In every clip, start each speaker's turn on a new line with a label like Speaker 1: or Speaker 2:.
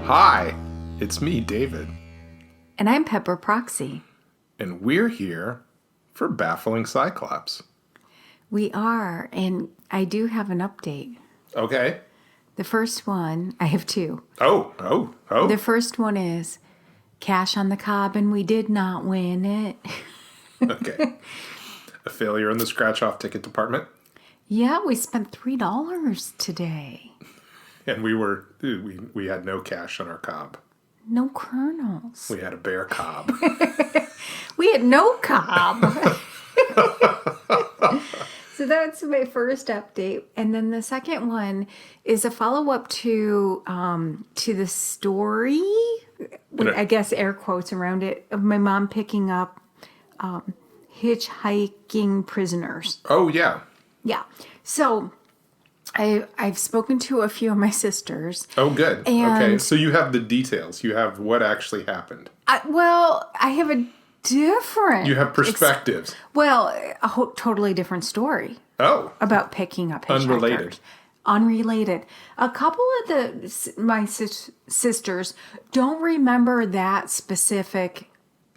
Speaker 1: Hi, it's me, David.
Speaker 2: And I'm Pepper Proxy.
Speaker 1: And we're here for Baffling Cyclops.
Speaker 2: We are, and I do have an update.
Speaker 1: Okay.
Speaker 2: The first one, I have two.
Speaker 1: Oh.
Speaker 2: The first one is cash on the cob, and we did not win it.
Speaker 1: Okay. A failure in the scratch-off ticket department.
Speaker 2: Yeah, we spent $3 today.
Speaker 1: And we had no cash on our cob.
Speaker 2: No kernels.
Speaker 1: We had a bare cob.
Speaker 2: We had no cob. So that's my first update. And then the second one is a follow-up to the story, I guess air quotes around it, of my mom picking up hitchhiking prisoners.
Speaker 1: Oh, yeah.
Speaker 2: Yeah. So I've spoken to a few of my sisters.
Speaker 1: Oh, good.
Speaker 2: And
Speaker 1: okay. So you have the details. You have what actually happened.
Speaker 2: I have a different...
Speaker 1: You have perspectives.
Speaker 2: A totally different story.
Speaker 1: Oh.
Speaker 2: About picking up hitchhikers. Unrelated. A couple of my sisters don't remember that specific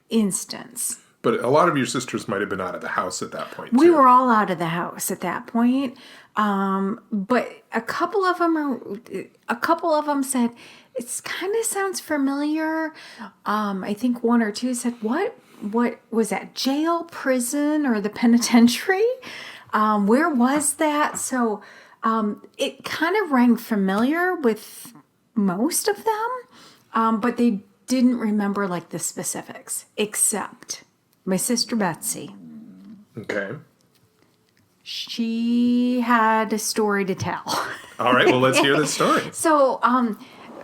Speaker 2: instance.
Speaker 1: But a lot of your sisters might have been out of the house at that point, too.
Speaker 2: We were all out of the house at that point. But a couple of them said, it kind of sounds familiar. I think one or two said, what was that, jail, prison, or the penitentiary? Where was that? So it kind of rang familiar with most of them, but they didn't remember like the specifics, except my sister Betsy.
Speaker 1: Okay.
Speaker 2: She had a story to tell.
Speaker 1: All right, well, let's hear the story.
Speaker 2: So,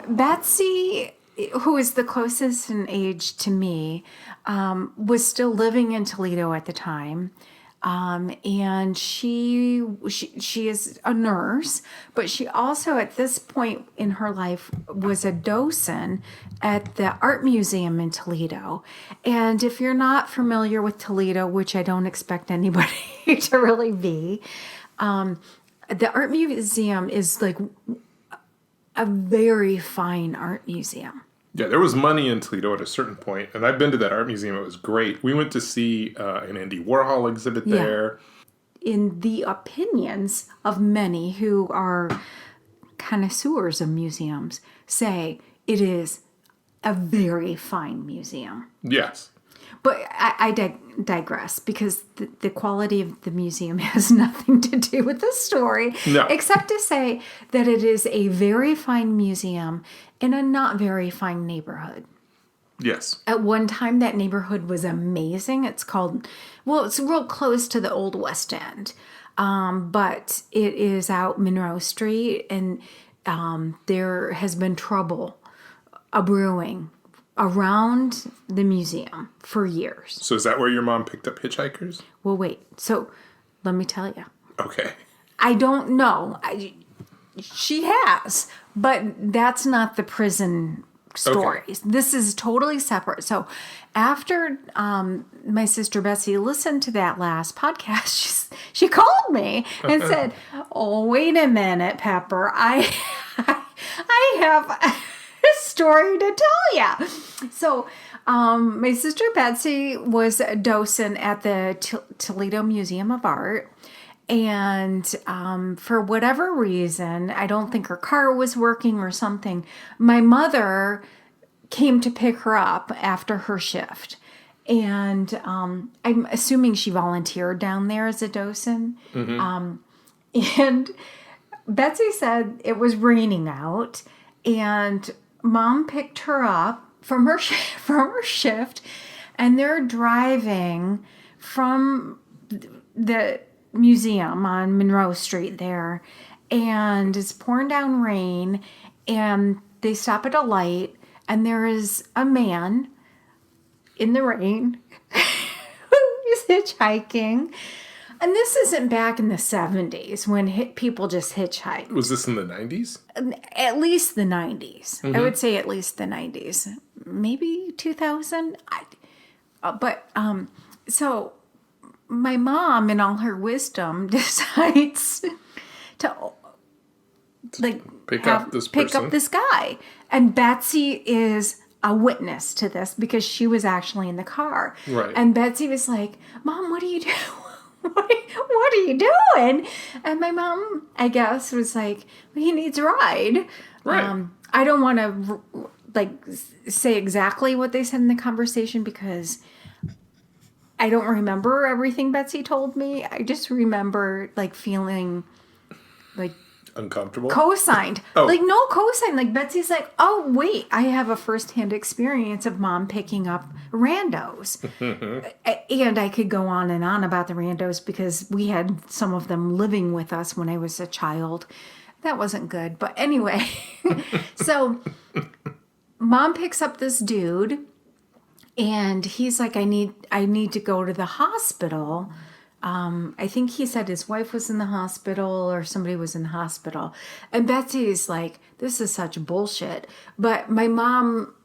Speaker 2: Betsy, who is the closest in age to me, was still living in Toledo at the time. And she is a nurse, but she also at this point in her life was a docent at the art museum in Toledo. And if you're not familiar with Toledo, which I don't expect anybody to really be, the art museum is like a very fine art museum.
Speaker 1: Yeah, there was money in Toledo at a certain point, and I've been to that art museum. It was great. We went to see an Andy Warhol exhibit there.
Speaker 2: In the opinions of many who are connoisseurs of museums, say it is a very fine museum.
Speaker 1: Yes.
Speaker 2: But I digress, because the quality of the museum has nothing to do with the story.
Speaker 1: No.
Speaker 2: Except to say that it is a very fine museum in a not very fine neighborhood.
Speaker 1: Yes.
Speaker 2: At one time, that neighborhood was amazing. It's real close to the Old West End. But it is out Monroe Street, and there has been trouble brewing around the museum for years.
Speaker 1: So is that where your mom picked up hitchhikers?
Speaker 2: Well, wait. So let me tell you.
Speaker 1: Okay.
Speaker 2: I don't know. She has, but that's not the prison stories. Okay. This is totally separate. So after my sister Betsy listened to that last podcast, she called me and said, "Oh, wait a minute, Pepper. I have a story to tell you." So my sister Betsy was a docent at the Toledo Museum of Art. And for whatever reason, I don't think her car was working or something, my mother came to pick her up after her shift. And I'm assuming she volunteered down there as a docent. Mm-hmm. And Betsy said it was raining out, and Mom picked her up from her shift, and they're driving from the museum on Monroe Street there, and it's pouring down rain, and they stop at a light, and there is a man in the rain who is hitchhiking. And this isn't back in the 70s when people just hitchhiked. Was this
Speaker 1: in the 90s?
Speaker 2: At least the 90s.
Speaker 1: Mm-hmm.
Speaker 2: I would say at least the 90s. Maybe 2000. So my mom, in all her wisdom, decides to
Speaker 1: pick up this
Speaker 2: guy. And Betsy is a witness to this because she was actually in the car.
Speaker 1: Right.
Speaker 2: And Betsy was like, Mom, what are you doing? What are you doing? And my mom, I guess, was like, well, he needs a ride.
Speaker 1: Right.
Speaker 2: I don't want to say exactly what they said in the conversation because I don't remember everything Betsy told me. I just remember feeling
Speaker 1: uncomfortable.
Speaker 2: Co-signed.
Speaker 1: Oh.
Speaker 2: No co-sign. Betsy's like, oh wait, I have a first-hand experience of Mom picking up randos. And I could go on and on about the randos because we had some of them living with us when I was a child. That wasn't good. But anyway, so Mom picks up this dude and he's like, I need to go to the hospital. I think he said his wife was in the hospital or somebody was in the hospital. And Betsy's like, this is such bullshit. But my mom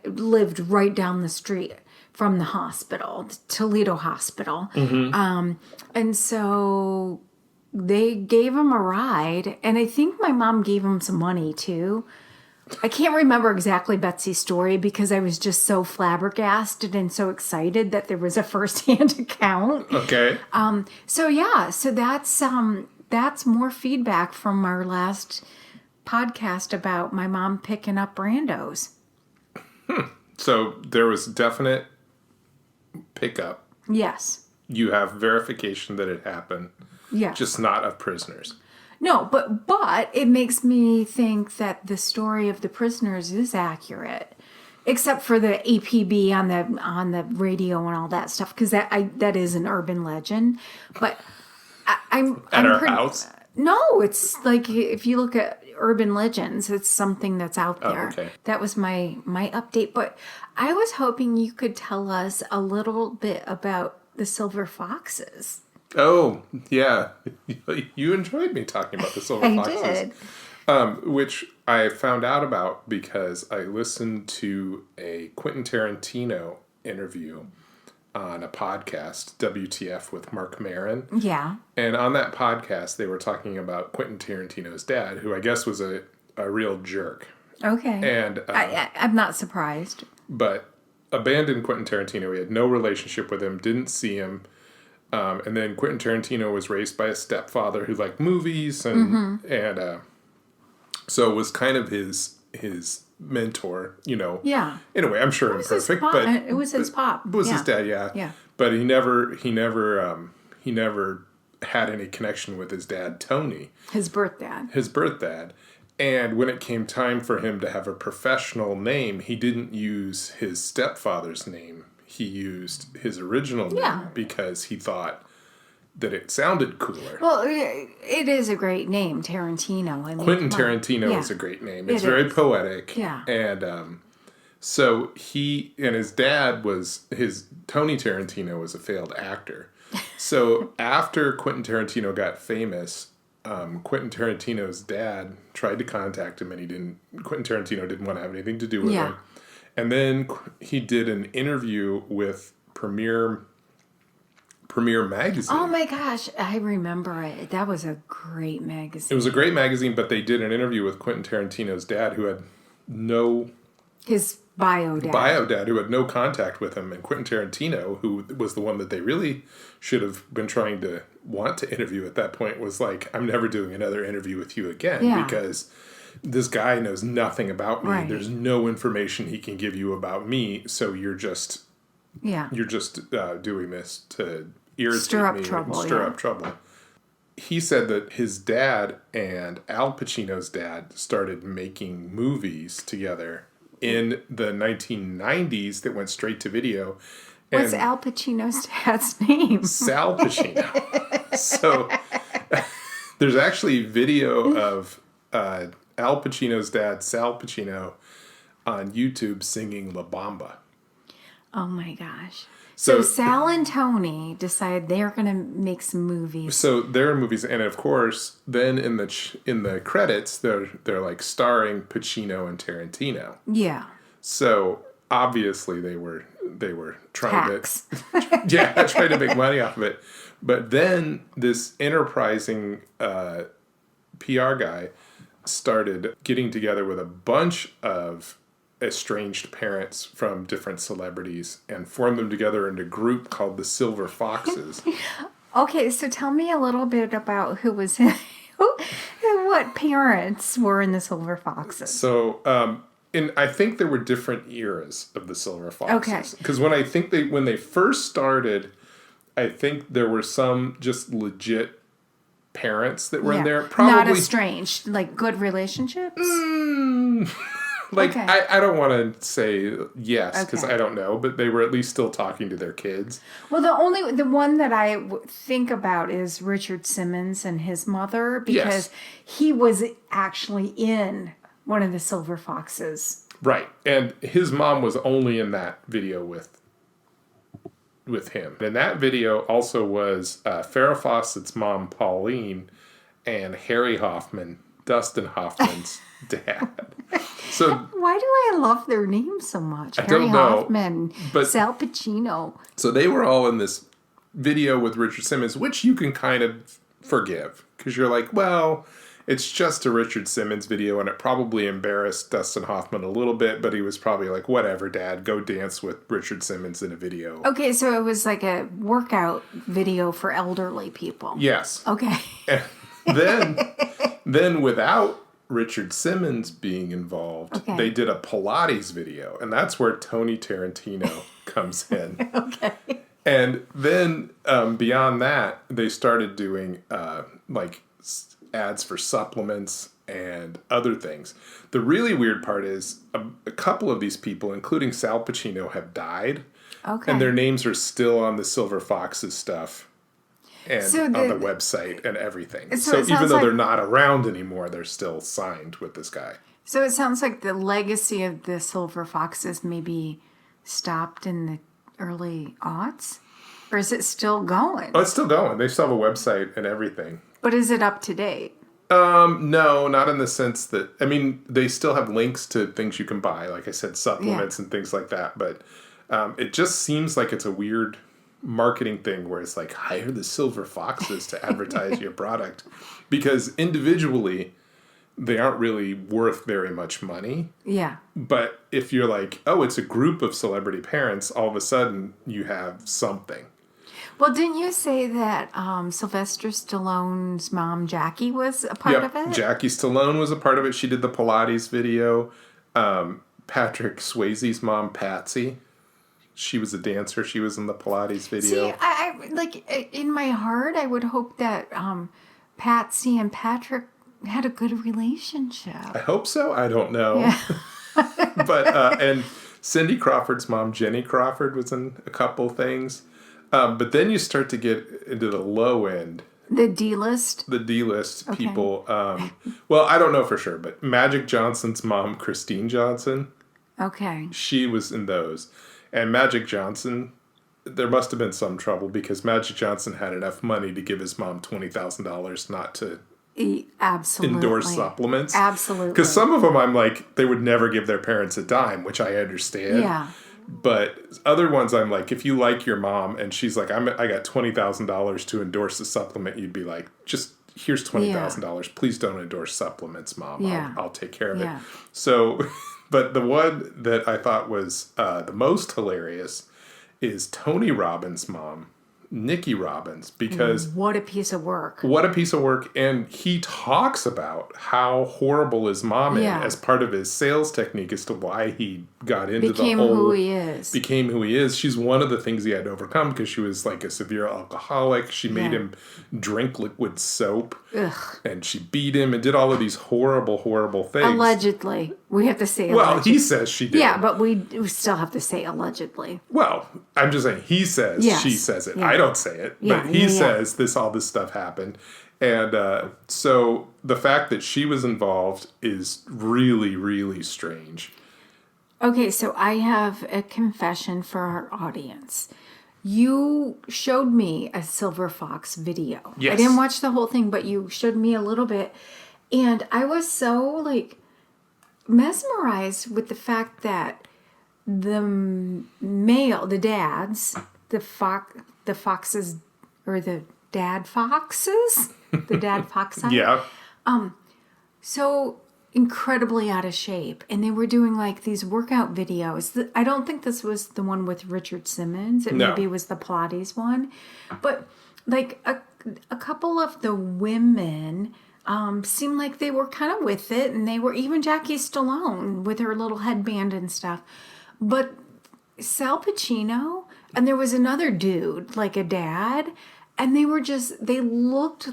Speaker 2: lived right down the street from the hospital, the Toledo hospital. And so they gave him a ride. And I think my mom gave him some money too. I can't remember exactly Betsy's story because I was just so flabbergasted and so excited that there was a first-hand account.
Speaker 1: Okay.
Speaker 2: So that's more feedback from our last podcast about my mom picking up randos.
Speaker 1: So there was definite pickup.
Speaker 2: Yes.
Speaker 1: You have verification that it happened.
Speaker 2: Yes.
Speaker 1: Just not of prisoners.
Speaker 2: No, but it makes me think that the story of the prisoners is accurate, except for the APB on the radio and all that stuff, because that is an urban legend. But I'm
Speaker 1: our house.
Speaker 2: No, it's if you look at urban legends, it's something that's out there.
Speaker 1: Oh, okay.
Speaker 2: That was my update. But I was hoping you could tell us a little bit about the silver foxes.
Speaker 1: Oh, yeah. You enjoyed me talking about the silver foxes.
Speaker 2: I did.
Speaker 1: Which I found out about because I listened to a Quentin Tarantino interview on a podcast, WTF with Mark Maron.
Speaker 2: Yeah.
Speaker 1: And on that podcast, they were talking about Quentin Tarantino's dad, who I guess was a real jerk.
Speaker 2: Okay.
Speaker 1: And
Speaker 2: I'm not surprised.
Speaker 1: But abandoned Quentin Tarantino. He had no relationship with him, didn't see him. And then Quentin Tarantino was raised by a stepfather who liked movies, and so it was kind of his mentor,
Speaker 2: Yeah.
Speaker 1: Anyway, I'm sure imperfect, but
Speaker 2: it was his pop.
Speaker 1: It was his dad, yeah.
Speaker 2: Yeah.
Speaker 1: But he never had any connection with his dad, Tony.
Speaker 2: His birth dad.
Speaker 1: And when it came time for him to have a professional name, he didn't use his stepfather's name. He used his original name because he thought that it sounded cooler.
Speaker 2: Well, it is a great name, Tarantino.
Speaker 1: Quentin Tarantino is a great name. It's very poetic.
Speaker 2: Yeah.
Speaker 1: And so he and his dad Tony Tarantino was a failed actor. So after Quentin Tarantino got famous, Quentin Tarantino's dad tried to contact him, and Quentin Tarantino didn't want to have anything to do with him. And then he did an interview with Premiere Magazine.
Speaker 2: Oh my gosh, I remember it. That was a great magazine.
Speaker 1: It was a great magazine, but they did an interview with Quentin Tarantino's dad, who had
Speaker 2: his bio dad,
Speaker 1: who had no contact with him, and Quentin Tarantino, who was the one that they really should have been trying to want to interview at that point, was like, I'm never doing another interview with you again because this guy knows nothing about me.
Speaker 2: Right.
Speaker 1: There's no information he can give you about me, so you're just doing this to irritate
Speaker 2: stir up
Speaker 1: me
Speaker 2: trouble.
Speaker 1: And stir up trouble. He said that his dad and Al Pacino's dad started making movies together in the 1990s that went straight to video. And
Speaker 2: what's Al Pacino's dad's name?
Speaker 1: Sal Pacino. So there's actually video of Al Pacino's dad, Sal Pacino, on YouTube singing La Bamba.
Speaker 2: Oh my gosh. So Sal and Tony decide they're going to make some movies.
Speaker 1: So there are movies, and of course, then in the credits, they're like starring Pacino and Tarantino.
Speaker 2: Yeah.
Speaker 1: So obviously they were trying
Speaker 2: Tax.
Speaker 1: trying to make money off of it. But then this enterprising PR guy started getting together with a bunch of estranged parents from different celebrities and formed them together into a group called the Silver Foxes.
Speaker 2: Okay, so tell me a little bit about who was what parents were in the Silver Foxes.
Speaker 1: So, and I think there were different eras of the Silver Foxes.
Speaker 2: Okay.
Speaker 1: Because when they first started, I think there were some just legit parents that were in there. Probably
Speaker 2: not estranged, like good relationships.
Speaker 1: Like,
Speaker 2: Okay.
Speaker 1: I don't want to say yes, because I don't know, but they were at least still talking to their kids.
Speaker 2: Well, the one that I think about is Richard Simmons and his mother, because he was actually in one of the Silver Foxes.
Speaker 1: Right. And his mom was only in that video with him. And that video also was Farrah Fawcett's mom, Pauline, and Harry Hoffman, Dustin Hoffman's dad. So
Speaker 2: why do I love their names so much?
Speaker 1: Harry
Speaker 2: Hoffman,
Speaker 1: but
Speaker 2: Sal Pacino.
Speaker 1: So they were all in this video with Richard Simmons, which you can kind of forgive because you're like, well, it's just a Richard Simmons video, and it probably embarrassed Dustin Hoffman a little bit, but he was probably like, whatever, Dad, go dance with Richard Simmons in a video.
Speaker 2: Okay, so it was like a workout video for elderly people.
Speaker 1: Yes.
Speaker 2: Okay.
Speaker 1: And then without Richard Simmons being involved, they did a Pilates video, and that's where Tony Tarantino comes in.
Speaker 2: Okay.
Speaker 1: And then beyond that, they started doing like ads for supplements and other things. The really weird part is a couple of these people, including Sal Pacino, have died.
Speaker 2: Okay.
Speaker 1: And their names are still on the Silver Foxes stuff. And on the website and everything. So even though they're not around anymore, they're still signed with this guy.
Speaker 2: So it sounds like the legacy of the Silver Foxes maybe stopped in the early aughts? Or is it still going?
Speaker 1: Oh, it's still going. They still have a website and everything.
Speaker 2: But is it up to date?
Speaker 1: No, not in the sense that... I mean, they still have links to things you can buy. Like I said, supplements and things like that. But it just seems like it's a weird marketing thing where it's like, hire the Silver Foxes to advertise your product, because individually they aren't really worth very much money.
Speaker 2: Yeah.
Speaker 1: But if you're like, oh, it's a group of celebrity parents, all of a sudden you have something.
Speaker 2: Well, didn't you say that Sylvester Stallone's mom, Jackie, was a part of it?
Speaker 1: Jackie Stallone was a part of it. She did the Pilates video. Patrick Swayze's mom, Patsy, she was a dancer. She was in the Pilates video.
Speaker 2: See, I like in my heart, I would hope that Patsy and Patrick had a good relationship.
Speaker 1: I hope so. I don't know. Yeah. But and Cindy Crawford's mom, Jenny Crawford, was in a couple things. But then you start to get into the low end.
Speaker 2: The D-list?
Speaker 1: The D-list people. Well, I don't know for sure, but Magic Johnson's mom, Christine Johnson.
Speaker 2: Okay.
Speaker 1: She was in those. And Magic Johnson, there must have been some trouble because Magic Johnson had enough money to give his mom $20,000 not to endorse supplements.
Speaker 2: Absolutely.
Speaker 1: Because some of them, I'm like, they would never give their parents a dime, which I understand.
Speaker 2: Yeah.
Speaker 1: But other ones, I'm like, if you like your mom and she's like, I got $20,000 to endorse a supplement, you'd be like, just here's $20,000. Please don't endorse supplements, Mom.
Speaker 2: Yeah.
Speaker 1: I'll take care of it. So... But the one that I thought was the most hilarious is Tony Robbins' mom, Nikki Robbins, because...
Speaker 2: What a piece of work.
Speaker 1: What a piece of work. And he talks about how horrible his mom is as part of his sales technique as to why he got into
Speaker 2: Became who he is.
Speaker 1: Became who he is. She's one of the things he had to overcome because she was like a severe alcoholic. She made him drink liquid soap.
Speaker 2: Ugh.
Speaker 1: And she beat him and did all of these horrible, horrible things.
Speaker 2: Allegedly. We have to say allegedly.
Speaker 1: Well, he says she did.
Speaker 2: Yeah, but we still have to say allegedly.
Speaker 1: Well, I'm just saying he says, she says it. Yeah. I don't say it. But he says all this stuff happened. And so the fact that she was involved is really, really strange.
Speaker 2: Okay, so I have a confession for our audience. You showed me a Silver Fox video.
Speaker 1: Yes.
Speaker 2: I didn't watch the whole thing, but you showed me a little bit. And I was so, mesmerized with the fact that the dads, the foxes, or the dad foxes, the dad foxes.
Speaker 1: Yeah.
Speaker 2: so incredibly out of shape, and they were doing like these workout videos. I don't think this was the one with Richard Simmons. It
Speaker 1: No.
Speaker 2: maybe was the Pilates one, but like a couple of the women seemed like they were kind of with it, and they were, even Jackie Stallone with her little headband and stuff. But Sal Pacino, and there was another dude, like a dad, and they looked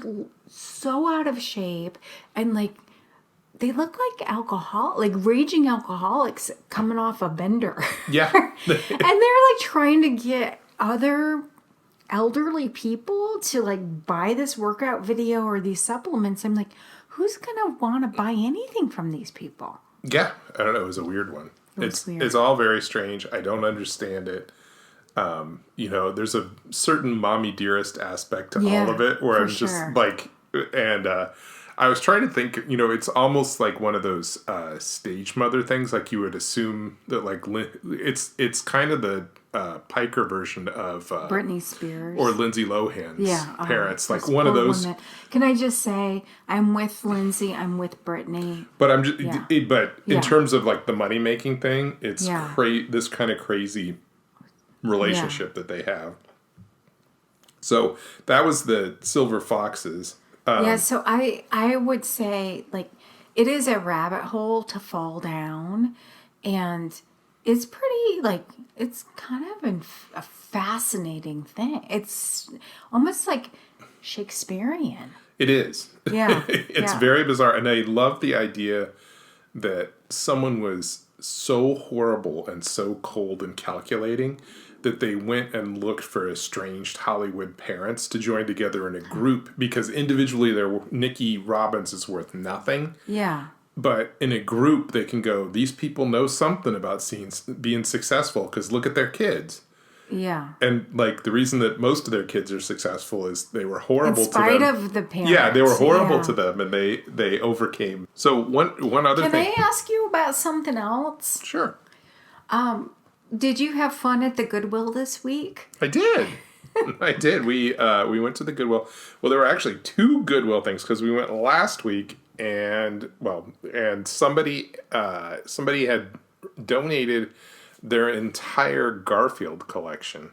Speaker 2: so out of shape, and like they look like raging alcoholics coming off a bender.
Speaker 1: Yeah.
Speaker 2: And they're like trying to get other elderly people to like buy this workout video or these supplements. I'm like, who's gonna want to buy anything from these people?
Speaker 1: Yeah. I don't know. It was a weird one.
Speaker 2: Weird.
Speaker 1: It's all very strange. I don't understand it. There's a certain mommy dearest aspect to all of it where I'm just like, and I was trying to think, it's almost like one of those stage mother things. Like you would assume that like, it's kind of the piker version of
Speaker 2: Britney Spears
Speaker 1: or Lindsay Lohan's parents. Like one of those.
Speaker 2: Women. Can I just say, I'm with Lindsay, I'm with Britney.
Speaker 1: But I'm just, in terms of like the money making thing, it's this kind of crazy relationship that they have. So that was the Silver Foxes.
Speaker 2: So I would say, like, it is a rabbit hole to fall down, and it's pretty, like, it's kind of a fascinating thing. It's almost like Shakespearean.
Speaker 1: It is.
Speaker 2: Yeah.
Speaker 1: It's very bizarre, and I love the idea that someone was so horrible and so cold and calculating that they went and looked for estranged Hollywood parents to join together in a group, because individually Nikki Robbins is worth nothing.
Speaker 2: Yeah.
Speaker 1: But in a group, they can go, these people know something about being successful, because look at their kids.
Speaker 2: Yeah.
Speaker 1: And like the reason that most of their kids are successful is they were horrible to them.
Speaker 2: In spite of the parents.
Speaker 1: Yeah, they were horrible to them, and they overcame. So one other thing.
Speaker 2: Can I ask you about something else?
Speaker 1: Sure.
Speaker 2: Did you have fun at the Goodwill this week?
Speaker 1: I did. I did. We went to the Goodwill. Well, there were actually two Goodwill things, because we went last week, and somebody had donated their entire Garfield collection.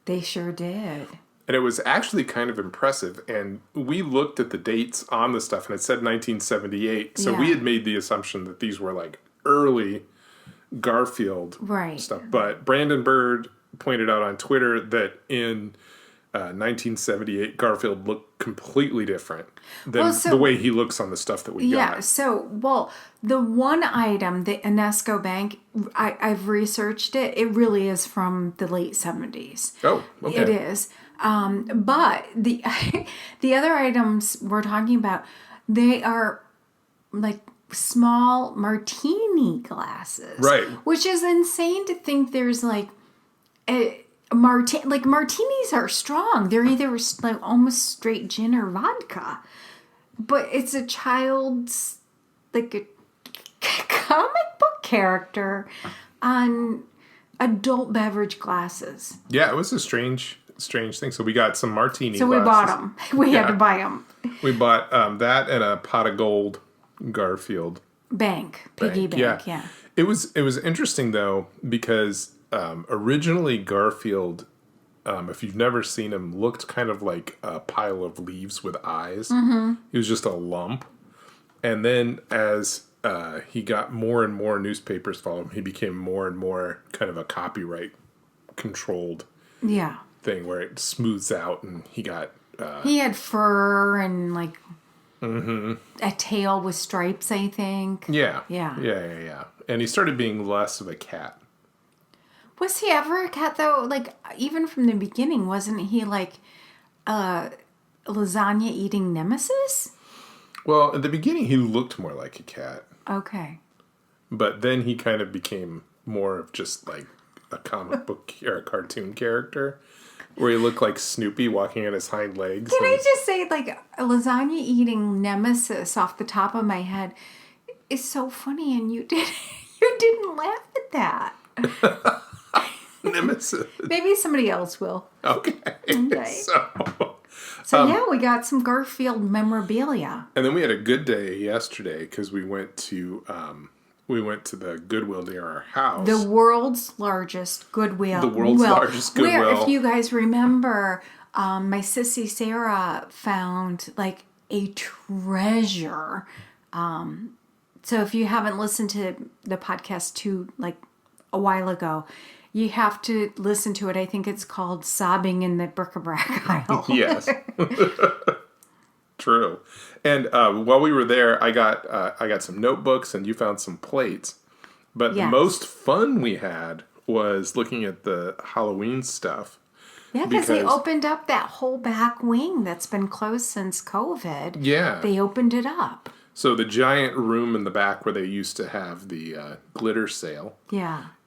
Speaker 2: They sure did.
Speaker 1: And it was actually kind of impressive. And we looked at the dates on the stuff, and it said 1978. So we had made the assumption that these were like early Garfield stuff. But Brandon Bird pointed out on Twitter that in 1978, Garfield looked completely different than the way he looks on the stuff that we got.
Speaker 2: Yeah, so, the one item, the Enesco Bank, I've researched it. It really is from the late 70s.
Speaker 1: Oh, okay.
Speaker 2: It is. But the the other items we're talking about, they are like small martini glasses.
Speaker 1: Right.
Speaker 2: Which is insane to think there's like martinis are strong. They're either like almost straight gin or vodka. But it's a child's, like a comic book character on adult beverage glasses.
Speaker 1: Yeah, it was a strange thing. So we got some martini
Speaker 2: So
Speaker 1: glasses.
Speaker 2: we bought them. We had to buy them.
Speaker 1: We bought that and a pot of gold Garfield
Speaker 2: piggy bank. Yeah.
Speaker 1: It was interesting though, because originally Garfield, if you've never seen him, looked kind of like a pile of leaves with eyes. Mm-hmm. He was just a lump. And then as he got more and more newspapers follow him, he became more and more kind of a copyright controlled thing where it smooths out, and he got...
Speaker 2: he had fur and like a tail with stripes, I think.
Speaker 1: Yeah. And he started being less of a cat.
Speaker 2: Was he ever a cat, though? Like, even from the beginning, wasn't he like a lasagna-eating nemesis?
Speaker 1: Well, at the beginning, he looked more like a cat.
Speaker 2: Okay.
Speaker 1: But then he kind of became more of just like a comic book or a cartoon character, where he looked like Snoopy walking on his hind legs.
Speaker 2: Can I just say, like, a lasagna-eating nemesis off the top of my head is so funny, and you didn't laugh at that.
Speaker 1: Nemesis.
Speaker 2: Maybe somebody else will.
Speaker 1: Okay.
Speaker 2: So yeah, we got some Garfield memorabilia.
Speaker 1: And then we had a good day yesterday because we went to the Goodwill near our house.
Speaker 2: The world's largest Goodwill.
Speaker 1: Largest Goodwill.
Speaker 2: Where, if you guys remember, my sissy Sarah found like a treasure. So if you haven't listened to the podcast like a while ago, you have to listen to it. I think it's called Sobbing in the Bric-a-Brac Aisle.
Speaker 1: Yes. True. And while we were there, I got some notebooks and you found some plates. But the most fun we had was looking at the Halloween stuff.
Speaker 2: Yeah, because they opened up that whole back wing that's been closed since COVID.
Speaker 1: Yeah.
Speaker 2: They opened it up.
Speaker 1: So the giant room in the back where they used to have the glitter sale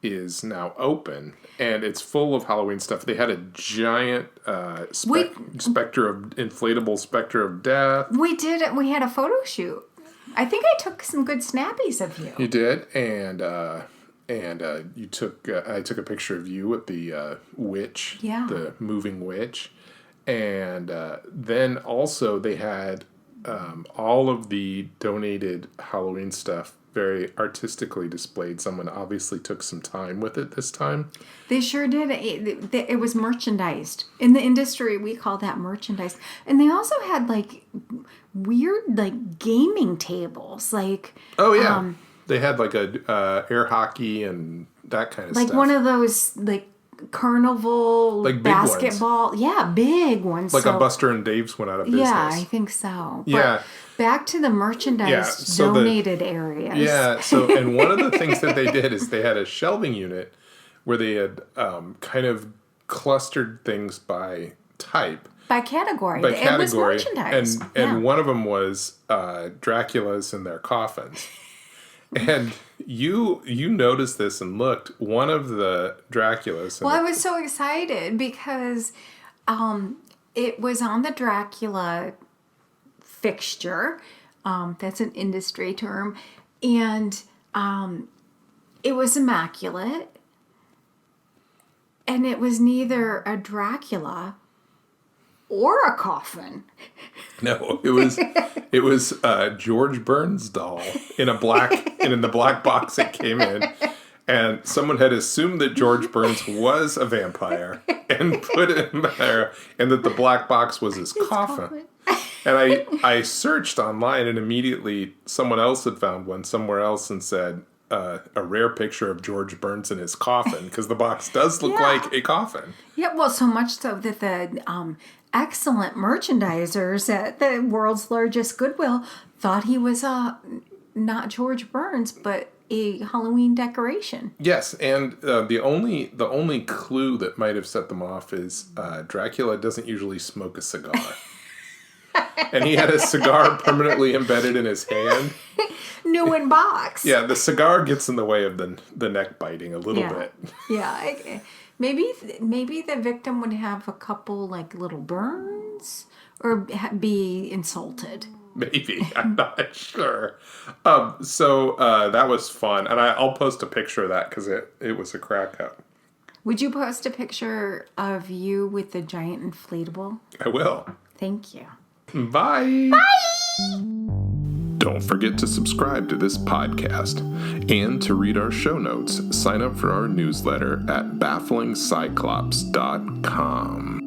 Speaker 1: is now open, and it's full of Halloween stuff. They had a giant inflatable specter of death.
Speaker 2: We did it. We had a photo shoot. I think I took some good snappies of you.
Speaker 1: You did, and you took. I took a picture of you with the witch, the moving witch, and then also they had. All of the donated Halloween stuff very artistically displayed. Someone obviously took some time with it this time.
Speaker 2: They sure did. It was merchandised. In the industry, we call that merchandise. And they also had like weird like gaming tables. Like
Speaker 1: they had like a air hockey and that kind of stuff.
Speaker 2: Like one of those like carnival like basketball big ones,
Speaker 1: like a Buster and Dave's went out of business.
Speaker 2: I think so. But back to the merchandise donated areas.
Speaker 1: And one of the things that they did is they had a shelving unit where they had kind of clustered things by type,
Speaker 2: by category. It was merchandise,
Speaker 1: and one of them was Draculas in their coffins. And you noticed this and looked, one of the Draculas.
Speaker 2: Well, I was so excited because it was on the Dracula fixture. That's an industry term. And it was immaculate. And it was neither a Dracula or a coffin.
Speaker 1: No, it was George Burns' doll in the black box it came in, and someone had assumed that George Burns was a vampire and put him there, and that the black box was his coffin. And I searched online, and immediately someone else had found one somewhere else and said a rare picture of George Burns in his coffin, because the box does look like a coffin.
Speaker 2: Yeah, well, so much so that the excellent merchandisers at the world's largest Goodwill thought he was not George Burns, but a Halloween decoration.
Speaker 1: Yes, and the only clue that might have set them off is Dracula doesn't usually smoke a cigar. And he had a cigar permanently embedded in his hand.
Speaker 2: New in box.
Speaker 1: Yeah, the cigar gets in the way of the neck biting a little bit.
Speaker 2: Yeah, maybe the victim would have a couple like little burns or be insulted.
Speaker 1: Maybe, I'm not sure. So that was fun, and I'll post a picture of that because it was a crack up.
Speaker 2: Would you post a picture of you with the giant inflatable?
Speaker 1: I will.
Speaker 2: Thank you.
Speaker 1: Bye. Don't forget to subscribe to this podcast. And to read our show notes, sign up for our newsletter at bafflingcyclops.com.